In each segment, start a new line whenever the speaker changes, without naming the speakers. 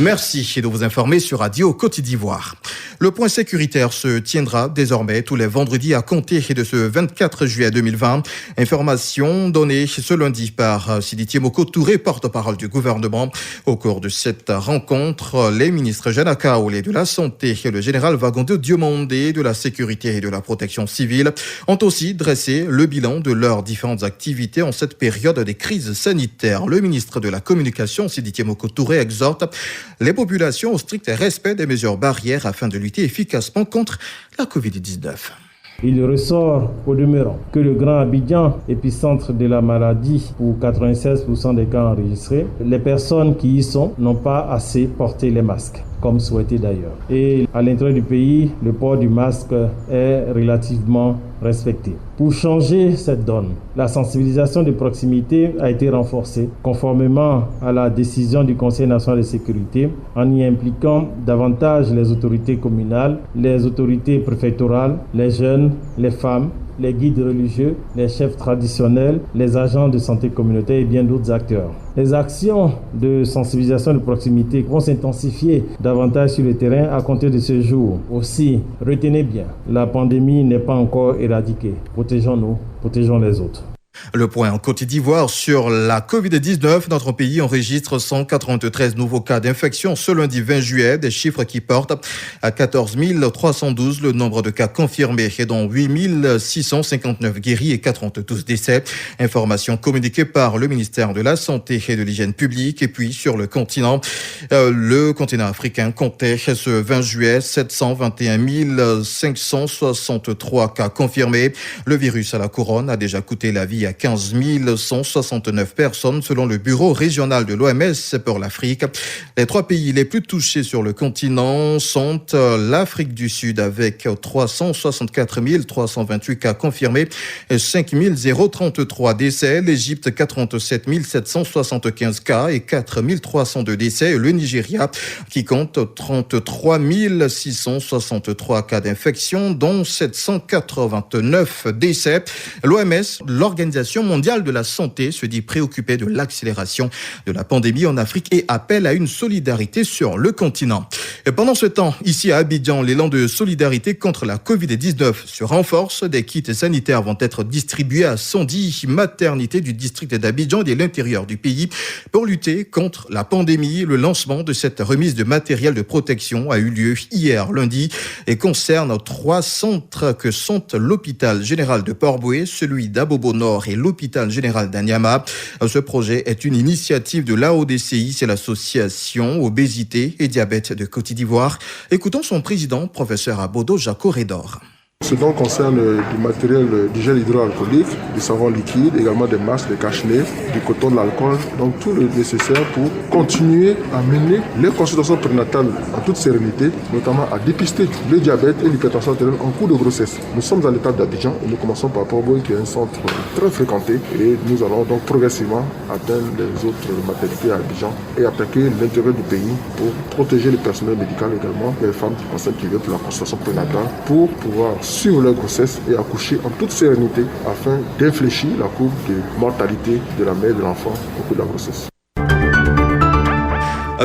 Merci de vous informer sur Radio Côte d'Ivoire. Le point sécuritaire se tiendra désormais tous les vendredis à compter de ce 24 juillet 2020. Information donnée ce lundi par Sidiki Moko Touré, porte-parole du gouvernement. Au cours de cette rencontre, les ministres Jana Kaolé de la Santé et le général Wagondo Diomandé de la Sécurité et de la Protection civile ont aussi dressé le bilan de leurs différentes activités en cette période des crises sanitaires. Le ministre de la Communication, Sidiki Moko Touré, exhorte les populations au strict respect des mesures barrières afin de lutter efficacement contre la Covid-19.
Il ressort au demeurant que le Grand Abidjan, épicentre de la maladie pour 96% des cas enregistrés, les personnes qui y sont n'ont pas assez porté les masques, comme souhaité d'ailleurs. Et à l'intérieur du pays, le port du masque est relativement respecté. Pour changer cette donne, la sensibilisation de proximité a été renforcée conformément à la décision du Conseil national de sécurité en y impliquant davantage les autorités communales, les autorités préfectorales, les jeunes, les femmes, les guides religieux, les chefs traditionnels, les agents de santé communautaire et bien d'autres acteurs. Les actions de sensibilisation de proximité vont s'intensifier davantage sur le terrain à compter de ce jour. Aussi, retenez bien, la pandémie n'est pas encore éradiquée. Protégeons-nous, protégeons les autres.
Le point en Côte d'Ivoire sur la Covid-19. Notre pays enregistre 193 nouveaux cas d'infection ce lundi 20 juillet, des chiffres qui portent à 14 312 le nombre de cas confirmés et dont 8 659 guéris et 92 décès. Information communiquée par le ministère de la Santé et de l'Hygiène publique. Et puis sur le continent africain comptait ce 20 juillet 721 563 cas confirmés. Le virus à la couronne a déjà coûté la vie à 15 169 personnes selon le bureau régional de l'OMS pour l'Afrique. Les 3 pays les plus touchés sur le continent sont l'Afrique du Sud avec 364 328 cas confirmés et 5 033 décès, l'Égypte 47 775 cas et 4 302 décès, et le Nigeria qui compte 33 663 cas d'infection dont 789 décès. L'OMS, l'Organisation mondiale de la santé, se dit préoccupée de l'accélération de la pandémie en Afrique et appelle à une solidarité sur le continent. Et pendant ce temps, ici à Abidjan, l'élan de solidarité contre la Covid-19 se renforce. Des kits sanitaires vont être distribués à 110 maternités du district d'Abidjan et de l'intérieur du pays pour lutter contre la pandémie. Le lancement de cette remise de matériel de protection a eu lieu hier lundi et concerne 3 centres que sont l'hôpital général de Port-Bouët, celui d'Abobo Nord et l'hôpital général d'Anyama. Ce projet est une initiative de l'AODCI, c'est l'association Obésité et Diabète de Côte d'Ivoire. Écoutons son président, professeur Abodo Jaco Redor.
Ce dont concerne du matériel du gel hydroalcoolique, du savon liquide, également des masques, des cache-nez, du coton, de l'alcool, donc tout le nécessaire pour continuer à mener les consultations prénatales en toute sérénité, notamment à dépister le diabète et l'hypertension artérielle en cours de grossesse. Nous sommes à l'étape d'Abidjan et nous commençons par Port-Bouët qui est un centre très fréquenté et nous allons donc progressivement atteindre les autres maternités à Abidjan et attaquer l'intérieur du pays pour protéger le personnel médical également, les femmes enceintes qui viennent pour la consultation prénatale pour pouvoir suivre leur grossesse et accoucher en toute sérénité afin d'infléchir la courbe de mortalité de la mère et de l'enfant au cours de la grossesse.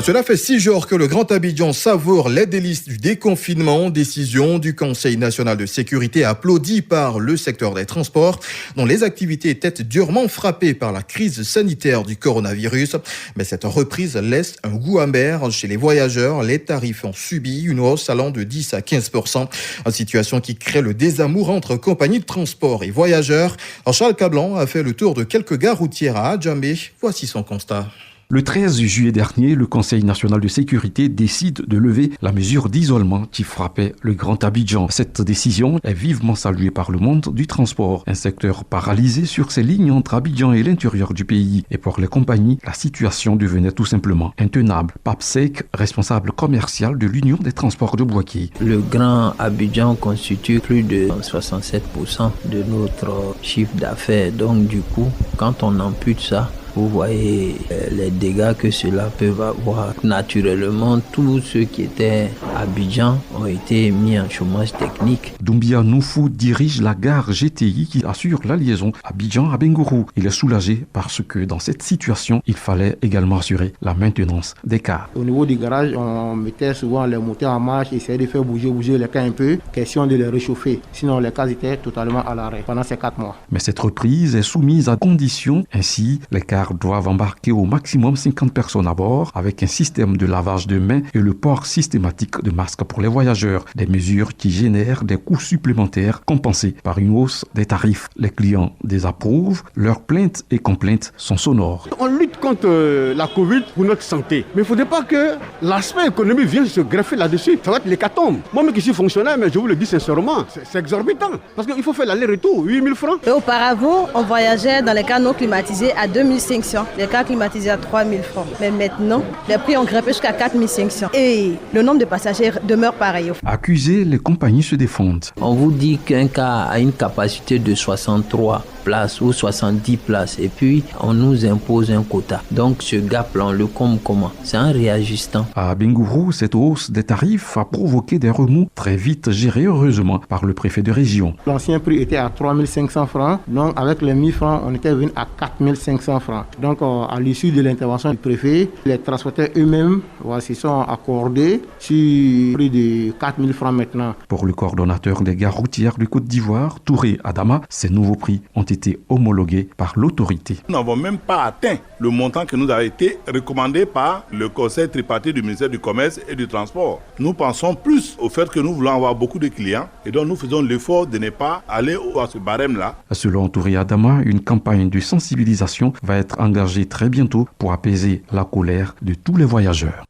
Cela fait 6 jours que le Grand Abidjan savoure les délices du déconfinement. Décision du Conseil national de sécurité applaudie par le secteur des transports, dont les activités étaient durement frappées par la crise sanitaire du coronavirus. Mais cette reprise laisse un goût amer chez les voyageurs. Les tarifs ont subi une hausse allant de 10 à 15%. Une situation qui crée le désamour entre compagnies de transport et voyageurs. Charles Cablan a fait le tour de quelques gares routières à Adjamé. Voici son constat.
Le 13 juillet dernier, le Conseil national de sécurité décide de lever la mesure d'isolement qui frappait le Grand Abidjan. Cette décision est vivement saluée par le monde du transport, un secteur paralysé sur ses lignes entre Abidjan et l'intérieur du pays. Et pour les compagnies, la situation devenait tout simplement intenable. Pape Sek, responsable commercial de l'Union des transports de Bouaké.
Le Grand Abidjan constitue plus de 67% de notre chiffre d'affaires. Donc du coup, quand on ampute ça, Vous voyez les dégâts que cela peut avoir. Naturellement, tous ceux qui étaient à Abidjan ont été mis en chômage technique.
Doumbia Noufou dirige la gare GTI qui assure la liaison Abidjan à Bengourou. Il est soulagé parce que dans cette situation, il fallait également assurer la maintenance des cars.
Au niveau du garage, on mettait souvent les moteurs en marche, essayer de faire bouger les cars un peu, question de les réchauffer. Sinon, les cars étaient totalement à l'arrêt pendant ces 4 mois.
Mais cette reprise est soumise à conditions. Ainsi, les cars doivent embarquer au maximum 50 personnes à bord avec un système de lavage de mains et le port systématique de masques pour les voyageurs. Des mesures qui génèrent des coûts supplémentaires compensés par une hausse des tarifs. Les clients désapprouvent, leurs plaintes et complaintes sont sonores.
On lutte contre la Covid pour notre santé. Mais il ne faudrait pas que l'aspect économique vienne se greffer là-dessus. Ça va être l'hécatombe. Moi-même qui suis fonctionnaire, mais je vous le dis sincèrement, c'est exorbitant. Parce qu'il faut faire l'aller-retour, 8 000 francs.
Et auparavant, on voyageait dans les cars non climatisés à 2 500, les cars climatisés à 3 000 francs. Mais maintenant, les prix ont grimpé jusqu'à 4 500. Et le nombre de passagers demeure pareil.
Accusés, les compagnies se défendent.
On vous dit qu'un car a une capacité de 63 places ou 70 places et puis on nous impose un quota. Donc ce gap-là, on le compte comment? C'est un réajustant.
À Bengourou, cette hausse des tarifs a provoqué des remous très vite gérés heureusement par le préfet de région.
L'ancien prix était à 3 500 francs, donc avec les 1 000 francs, on était venu à 4 500 francs. Donc à l'issue de l'intervention du préfet, les transporteurs eux-mêmes se sont accordés sur prix de 4 000 francs maintenant.
Pour le coordonnateur des gares routières du Côte d'Ivoire, Touré Adama, ces nouveaux prix ont été homologués par l'autorité.
Nous n'avons même pas atteint le montant que nous a été recommandé par le conseil tripartite du ministère du Commerce et du Transport. Nous pensons plus au fait que nous voulons avoir beaucoup de clients et donc nous faisons l'effort de ne pas aller à ce barème-là.
Selon Touré Adama, une campagne de sensibilisation va être engagée très bientôt pour apaiser la colère de tous les voyageurs.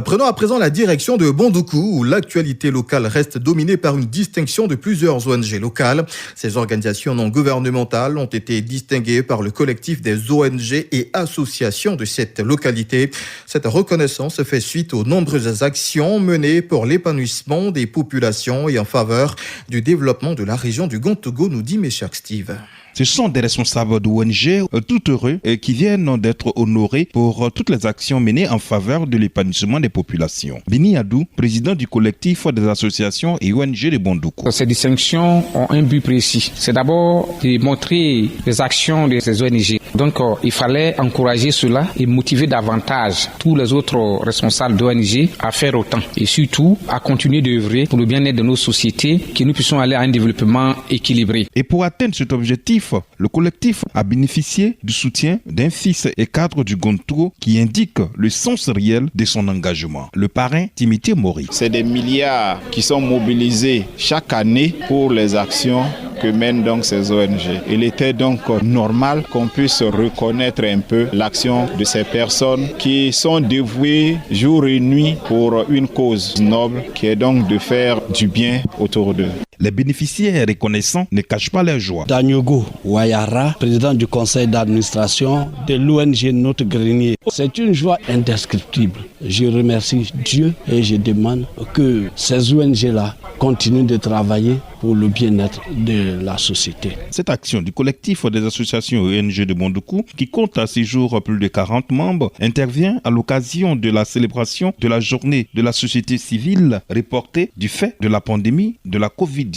Prenons à présent la direction de Bondoukou où l'actualité locale reste dominée par une distinction de plusieurs ONG locales. Ces organisations non gouvernementales ont été distinguées par le collectif des ONG et associations de cette localité. Cette reconnaissance fait suite aux nombreuses actions menées pour l'épanouissement des populations et en faveur du développement de la région du Gontogo, nous dit Méchak Steve.
Ce sont des responsables d'ONG tout heureux qui viennent d'être honorés pour toutes les actions menées en faveur de l'épanouissement des populations. Bini Adou, président du collectif des associations et ONG de Bondoukou.
Ces distinctions ont un but précis. C'est d'abord de montrer les actions de ces ONG. Donc il fallait encourager cela et motiver davantage tous les autres responsables d'ONG à faire autant. Et surtout à continuer d'œuvrer pour le bien-être de nos sociétés, que nous puissions aller à un développement équilibré.
Et pour atteindre cet objectif, le collectif a bénéficié du soutien d'un fils et cadre du Gontogo qui indique le sens réel de son engagement. Le parrain Timité Mori.
C'est des milliards qui sont mobilisés chaque année pour les actions que mènent donc ces ONG. Il était donc normal qu'on puisse reconnaître un peu l'action de ces personnes qui sont dévouées jour et nuit pour une cause noble qui est donc de faire du bien autour d'eux.
Les bénéficiaires reconnaissants ne cachent pas leur joie.
Danyogo Wayara, président du conseil d'administration de l'ONG Notre Grenier. C'est une joie indescriptible. Je remercie Dieu et je demande que ces ONG-là continuent de travailler pour le bien-être de la société.
Cette action du collectif des associations ONG de Bondoukou, qui compte à ce jour plus de 40 membres, intervient à l'occasion de la célébration de la journée de la société civile reportée du fait de la pandémie de la Covid-19.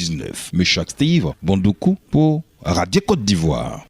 Méchak Steve, Bondoukou pour Radio Côte d'Ivoire.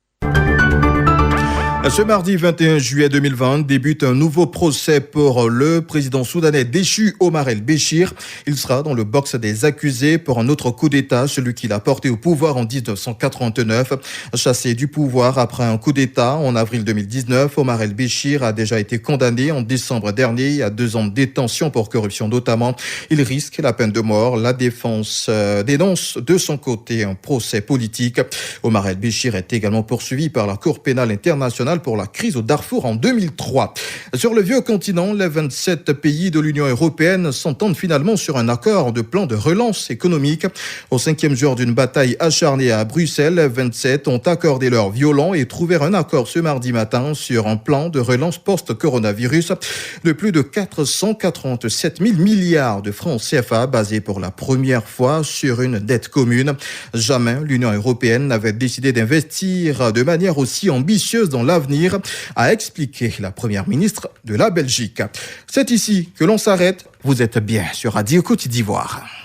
Ce mardi 21 juillet 2020 débute un nouveau procès pour le président soudanais déchu Omar el-Béchir. Il sera dans le box des accusés pour un autre coup d'État, celui qu'il a porté au pouvoir en 1989. Chassé du pouvoir après un coup d'État en avril 2019, Omar el-Béchir a déjà été condamné en décembre dernier à 2 ans de détention pour corruption notamment. Il risque la peine de mort. La défense dénonce de son côté un procès politique. Omar el-Béchir est également poursuivi par la Cour pénale internationale pour la crise au Darfour en 2003. Sur le vieux continent, les 27 pays de l'Union européenne s'entendent finalement sur un accord de plan de relance économique. Au 5e jour d'une bataille acharnée à Bruxelles, les 27 ont accordé leur violon et trouvé un accord ce mardi matin sur un plan de relance post-coronavirus de plus de 487 000 milliards de francs CFA basé pour la première fois sur une dette commune. Jamais l'Union européenne n'avait décidé d'investir de manière aussi ambitieuse dans l'avenir l'avenir, a expliqué la première ministre de la Belgique. C'est ici que l'on s'arrête. Vous êtes bien sur Radio Côte d'Ivoire.